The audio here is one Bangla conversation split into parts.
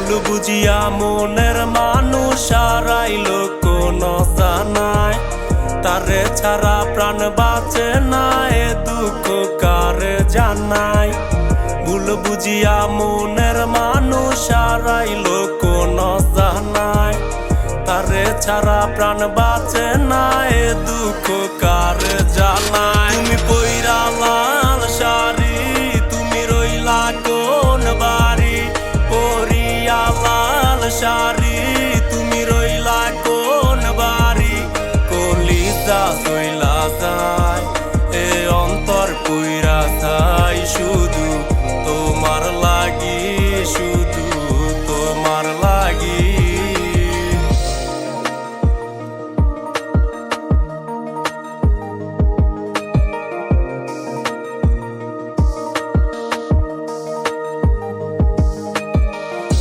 ভুল বুঝিয়া মনের মানুষ হারাইলো কোন জানায়, তারে ছাড়া প্রাণ বাঁচে না এ দুঃখ কারে জানাই। ভুল বুঝিয়া মনের মানুষ হারাইলো কোন জানায়, তারে ছাড়া প্রাণ বাঁচে না এ দুঃখ কারে জানাই। তুমি পইরা লাল শাড়ি, তুমি রইলা কোন বাড়ি, পরিয়া লাল শাড়ি তুমি রইলা কোন বাড়ি। কলিজা সইলা যায় এ অন্তর পুইরা যায় শুধু তোমার লাগি, শুধু তোমার লাগি।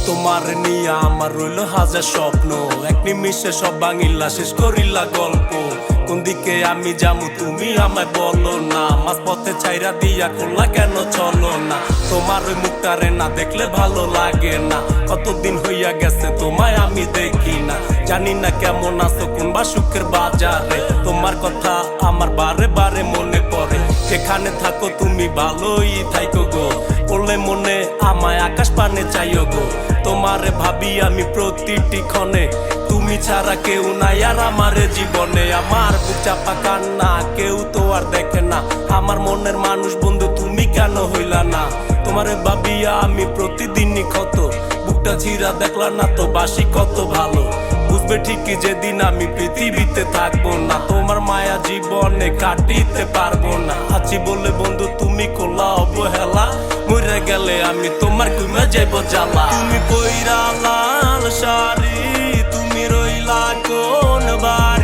তোমার নিয়া আমার রইল হাজার স্বপ্ন, এক নিমিষে সব ভাঙিলা শেষ করিলা গল্প। কোন দিকে আমি যামু তুমি আমায় বলো না, মাঝ পথে ছাইরা দিয়া করলা কেন চলো না। তোমার ওই মুখটারে না দেখলে ভালো লাগে না, কতদিন হইয়া গেছে তোমায় আমি দেখি না। জানি না কেমন আছো কোনবা সুখের বাজারে, তোমার কথা আমার বারে বারে মনে পড়ে। যেখানে থাকো তুমি ভালোই থাইকো গো, বললে মনে আমায় আকাশ পানে চাইও গো। তোমারে ভাবি আমি প্রতিটি ক্ষণে, তুমি ছাড়া কেউ নাই আর আমার জীবনে। আমার বুক চাপা কান্না কেউ তো আর দেখে না, আমার মনের মানুষ বন্ধু তুমি কেন হইলা না। তোমারে ভাবিয়া আমি প্রতিদিনই ক্ষত, বুকটা ছিঁড়া দেখলা না তো বাসি কত ভালো। বুঝবে ঠিকই যেদিন আমি পৃথিবীতে থাকবো না, তোমার মায়া জীবনে কাটিতে পারবো না। আছি বলে বন্ধু তুমি করলা অবহেলা, মরে গেলে আমি তোমার কইমা যাইব জ্বালা। তুমি পইরা লাল শাড়ি, তুমি রইলা কোন বাড়ি,